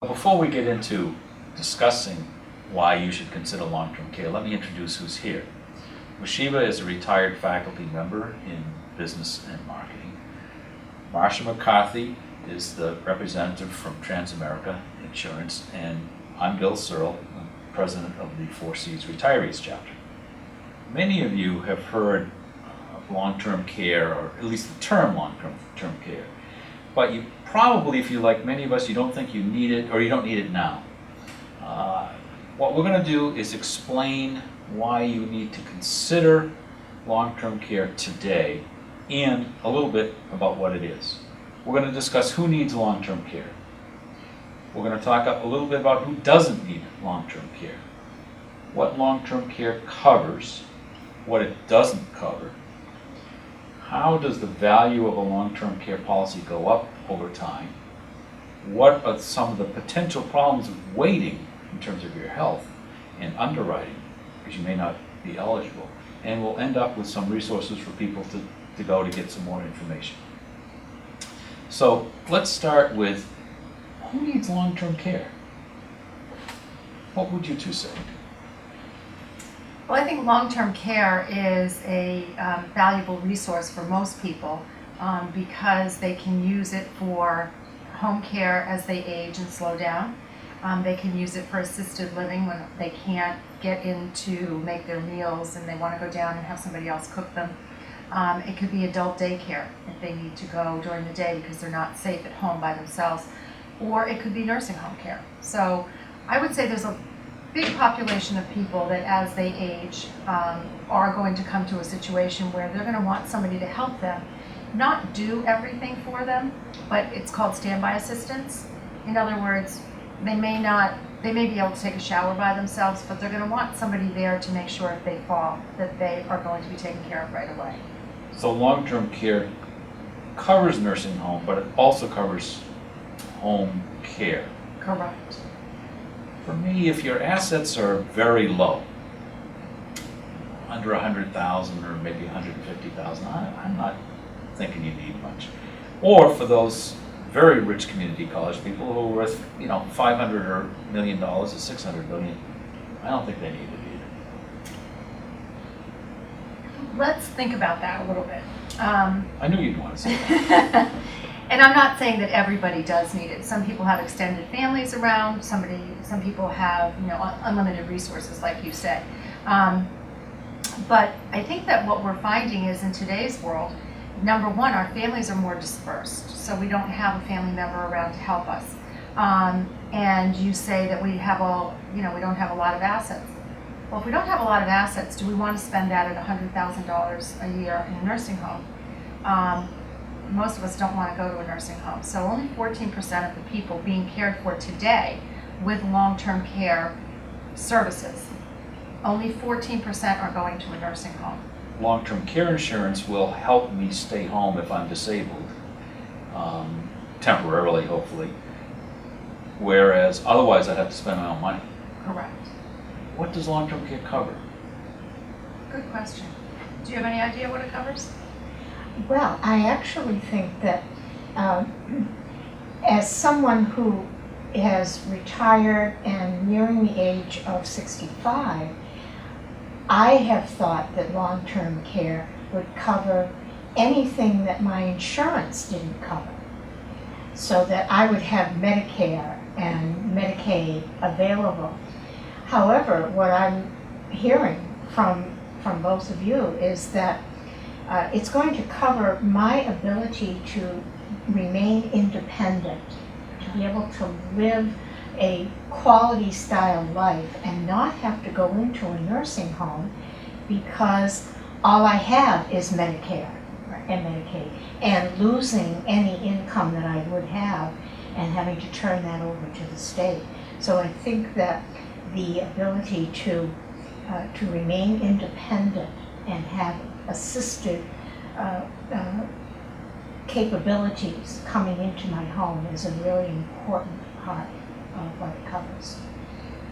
Before we get into discussing why you should consider long-term care, let me introduce who's here. Mushiba is a retired faculty member in business and marketing. Marsha McCarthy is the representative from Transamerica Insurance, and I'm Bill Searle, president of the Four Cs Retirees chapter. Many of you have heard of long-term care, or at least the term long-term care, but you probably, if you like many of us, you don't think you need it, or you don't need it now. What we're going to do is explain why you need to consider long-term care today, and a little bit about what it is. We're going to discuss who needs long-term care. We're going to talk a little bit about who doesn't need long-term care, what long-term care covers, what it doesn't cover, how does the value of a long-term care policy go up over time, what are some of the potential problems of waiting in terms of your health and underwriting, because you may not be eligible, and we'll end up with some resources for people to go to get some more information. So let's start with who needs long-term care? What would you two say? Well, I think long-term care is a valuable resource for most people because they can use it for home care as they age and slow down. They can use it for assisted living when they can't get in to make their meals and they want to go down and have somebody else cook them. It could be adult daycare if they need to go during the day because they're not safe at home by themselves. Or it could be nursing home care. So I would say there's a big population of people that as they age are going to come to a situation where they're going to want somebody to help them, not do everything for them, but it's called standby assistance. In other words, they may be able to take a shower by themselves, but they're going to want somebody there to make sure if they fall that they are going to be taken care of right away. So long-term care covers nursing home, but it also covers home care. Correct. For me, if your assets are very low, under 100,000 or maybe 150,000, I'm not thinking you need much. Or for those very rich community college people who are worth, $500 or $1 million or $600 billion, I don't think they need it either. Let's think about that a little bit. I knew you'd want to say that. And I'm not saying that everybody does need it. Some people have extended families around. Some people have, unlimited resources, like you said. But I think that what we're finding is in today's world, number one, our families are more dispersed. So we don't have a family member around to help us. And you say that we don't have a lot of assets. Well, if we don't have a lot of assets, do we want to spend that at $100,000 a year in a nursing home? Most of us don't want to go to a nursing home. So only 14% of the people being cared for today with long-term care services, only 14% are going to a nursing home. Long-term care insurance will help me stay home if I'm disabled, temporarily, hopefully, whereas otherwise I'd have to spend my own money. Correct. What does long-term care cover? Good question. Do you have any idea what it covers? Well, I actually think that as someone who has retired and nearing the age of 65, I have thought that long-term care would cover anything that my insurance didn't cover, so that I would have Medicare and Medicaid available. However, what I'm hearing from both of you is that it's going to cover my ability to remain independent, to be able to live a quality style life and not have to go into a nursing home because all I have is Medicare and Medicaid, and losing any income that I would have and having to turn that over to the state. So I think that the ability to remain independent and have assisted capabilities coming into my home is a really important part of what it covers.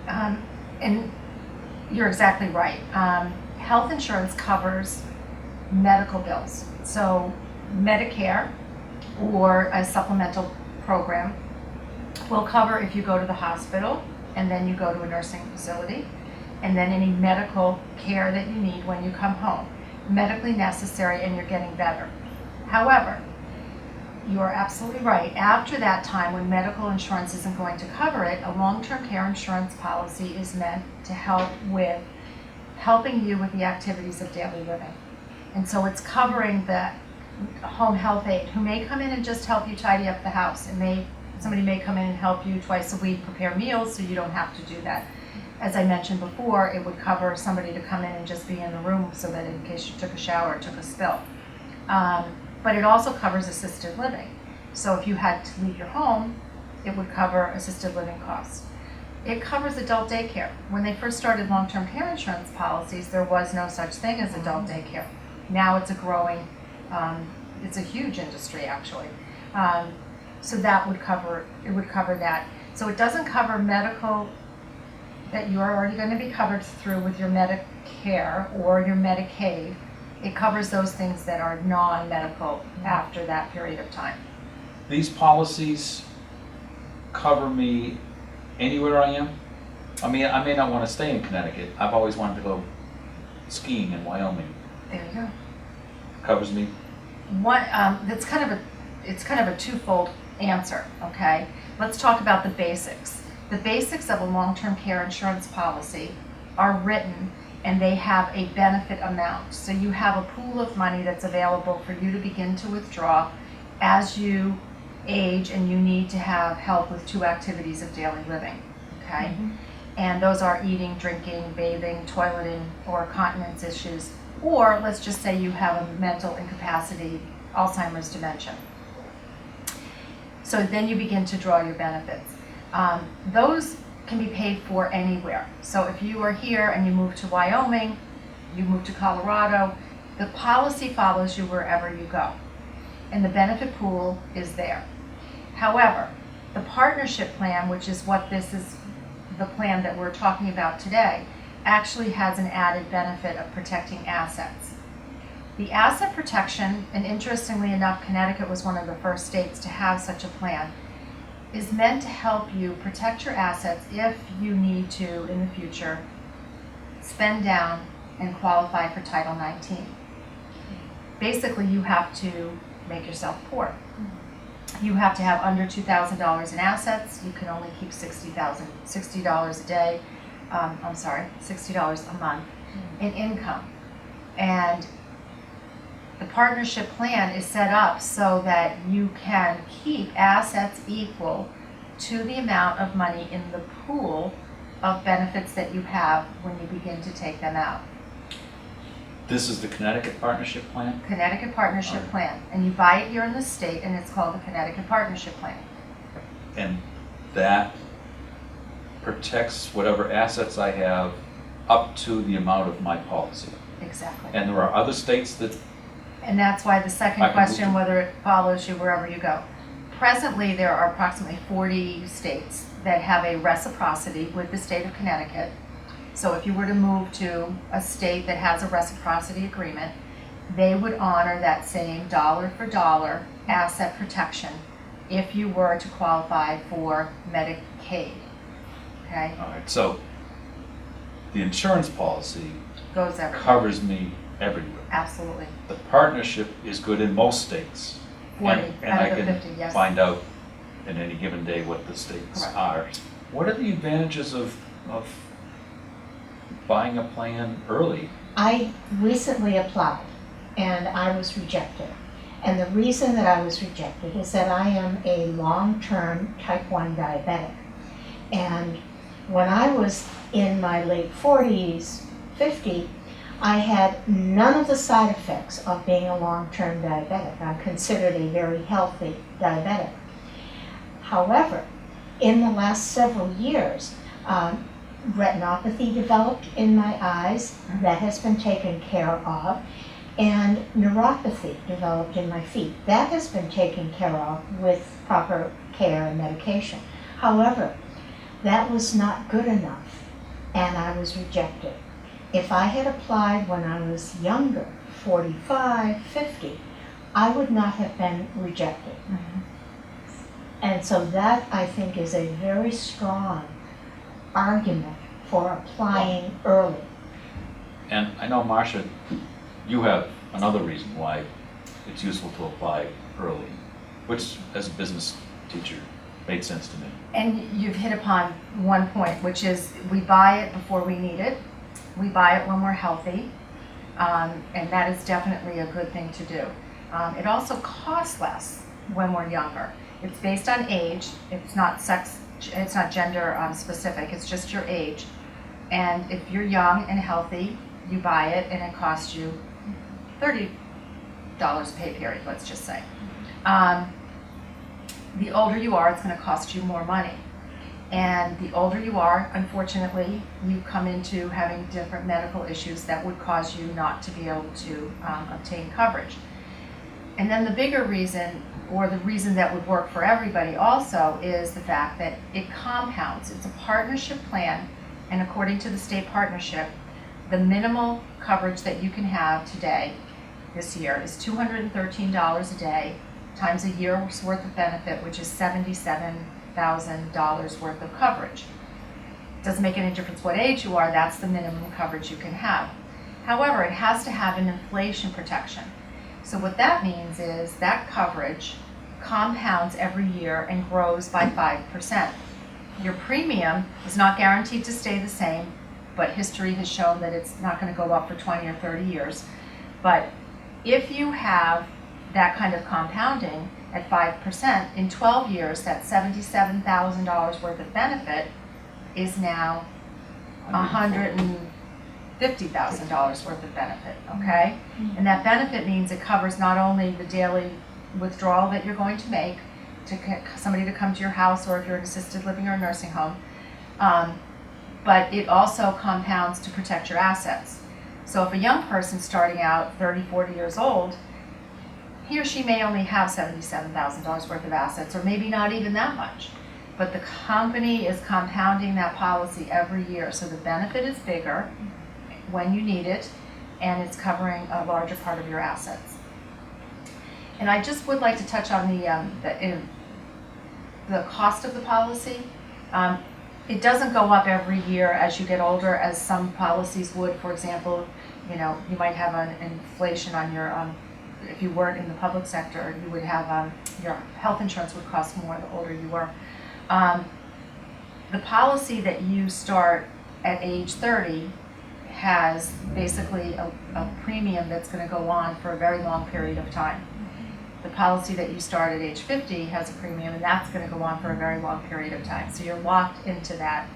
And you're exactly right. Health insurance covers medical bills. So Medicare or a supplemental program will cover if you go to the hospital and then you go to a nursing facility, and then any medical care that you need when you come home, medically necessary and you're getting better. However, you are absolutely right. After that time, when medical insurance isn't going to cover it, a long-term care insurance policy is meant to helping you with the activities of daily living. And so it's covering the home health aide who may come in and just help you tidy up the house. Somebody may come in and help you twice a week prepare meals, so you don't have to do that. As I mentioned before, it would cover somebody to come in and just be in the room so that in case you took a shower or took a spill. But it also covers assisted living. So if you had to leave your home, it would cover assisted living costs. It covers adult daycare. When they first started long-term care insurance policies, there was no such thing as adult daycare. Now it's a growing, it's a huge industry actually. So that would cover, it would cover that. So it doesn't cover medical that you are already going to be covered through with your Medicare or your Medicaid. It covers those things that are non-medical after that period of time. These policies cover me anywhere I am? I mean, I may not want to stay in Connecticut. I've always wanted to go skiing in Wyoming. There you go. Covers me? It's kind of a twofold answer, okay? Let's talk about the basics. The basics of a long-term care insurance policy are written and they have a benefit amount. So you have a pool of money that's available for you to begin to withdraw as you age and you need to have help with 2 activities of daily living, okay? Mm-hmm. And those are eating, drinking, bathing, toileting, or continence issues. Or let's just say you have a mental incapacity, Alzheimer's, dementia. So then you begin to draw your benefits. Those can be paid for anywhere. So if you are here and you move to Wyoming, you move to Colorado, the policy follows you wherever you go. And the benefit pool is there. However, the partnership plan, which is what this is, the plan that we're talking about today, actually has an added benefit of protecting assets. The asset protection, and interestingly enough, Connecticut was one of the first states to have such a plan, is meant to help you protect your assets if you need to, in the future, spend down and qualify for Title 19. Basically, you have to make yourself poor. You have to have under $2,000 in assets. You can only keep $60 a day, $60 a month in income. And the partnership plan is set up so that you can keep assets equal to the amount of money in the pool of benefits that you have when you begin to take them out. This is the Connecticut Partnership Plan? Connecticut Partnership Okay. Plan. And you buy it here in the state and it's called the Connecticut Partnership Plan. And that protects whatever assets I have up to the amount of my policy. Exactly. And there are other states that, And that's why the second I can question, move to- whether it follows you wherever you go. Presently, there are approximately 40 states that have a reciprocity with the state of Connecticut. So if you were to move to a state that has a reciprocity agreement, they would honor that same dollar for dollar asset protection if you were to qualify for Medicaid. Okay? all right, so the insurance policy Goes everywhere. covers me everywhere. Absolutely. The partnership is good in most states. 40 And out I of the can 50, yes. find out in any given day what the states Correct. are. What are the advantages of buying a plan early? I recently applied and I was rejected. And the reason that I was rejected is that I am a long-term type 1 diabetic. And when I was in my late 40s, 50, I had none of the side effects of being a long-term diabetic. I'm considered a very healthy diabetic. However, in the last several years, retinopathy developed in my eyes. That has been taken care of. And neuropathy developed in my feet. That has been taken care of with proper care and medication. However, that was not good enough, and I was rejected. If I had applied when I was younger, 45, 50, I would not have been rejected. And so that, I think, is a very strong argument for applying early. And I know, Marsha, you have another reason why it's useful to apply early, which, as a business teacher, made sense to me. And you've hit upon one point, which is we buy it before we need it. We buy it when we're healthy, and that is definitely a good thing to do. It also costs less when we're younger. It's based on age. It's not gender specific. It's just your age. And if you're young and healthy, you buy it, and it costs you $30 pay period, let's just say. The older you are, it's going to cost you more money. And the older you are, unfortunately, you come into having different medical issues that would cause you not to be able to obtain coverage. And then the bigger reason, or the reason that would work for everybody also, is the fact that it compounds. It's a partnership plan, and according to the state partnership, the minimal coverage that you can have today, this year, is $213 a day times a year's worth of benefit, which is $77,000 worth of coverage. Doesn't make any difference what age you are, that's the minimum coverage you can have. However, it has to have an inflation protection. So what that means is that coverage compounds every year and grows by 5%. Your premium is not guaranteed to stay the same, but history has shown that it's not going to go up for 20 or 30 years. But if you have that kind of compounding at 5%, in 12 years, that $77,000 worth of benefit is now $150,000 worth of benefit, okay? And that benefit means it covers not only the daily withdrawal that you're going to make to get somebody to come to your house, or if you're in assisted living or a nursing home, but it also compounds to protect your assets. So if a young person starting out 30, 40 years old, he or she may only have $77,000 worth of assets, or maybe not even that much. But the company is compounding that policy every year, so the benefit is bigger when you need it, and it's covering a larger part of your assets. And I just would like to touch on the cost of the policy. It doesn't go up every year as you get older, as some policies would. For example, you might have an inflation on your, if you weren't in the public sector, you would have, your health insurance would cost more the older you were. The policy that you start at age 30 has basically a premium that's going to go on for a very long period of time. The policy that you start at age 50 has a premium, and that's going to go on for a very long period of time. So you're locked into that.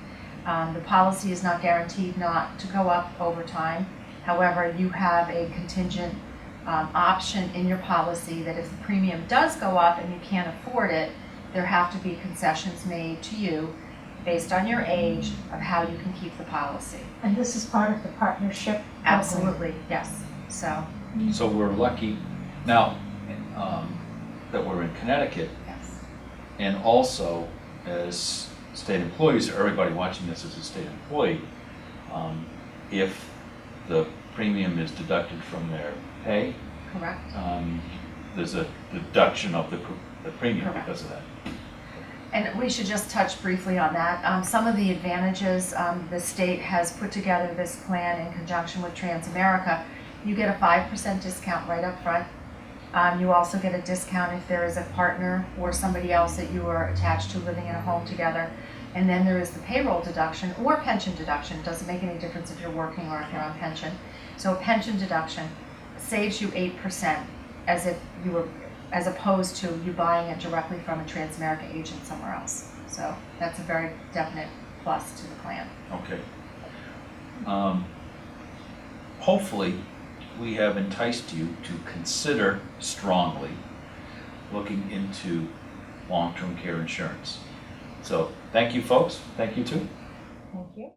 The policy is not guaranteed not to go up over time. However, you have a contingent option in your policy that if the premium does go up and you can't afford it, there have to be concessions made to you based on your age of how you can keep the policy. And this is part of the partnership program. Absolutely, yes. So we're lucky now that we're in Connecticut, yes. and also as state employees, or everybody watching this as a state employee, if the premium is deducted from their pay, Correct. There's a deduction of the premium Correct. because of that. And we should just touch briefly on that. Some of the advantages, the state has put together this plan in conjunction with Transamerica. You get a 5% discount right up front. You also get a discount if there is a partner or somebody else that you are attached to living in a home together. And then there is the payroll deduction or pension deduction. It doesn't make any difference if you're working or if you're on pension. So a pension deduction saves you 8% as opposed to you buying it directly from a Transamerica agent somewhere else. So that's a very definite plus to the plan. Okay. Hopefully, we have enticed you to consider strongly looking into long-term care insurance. So thank you, folks. Thank you, too. Thank you.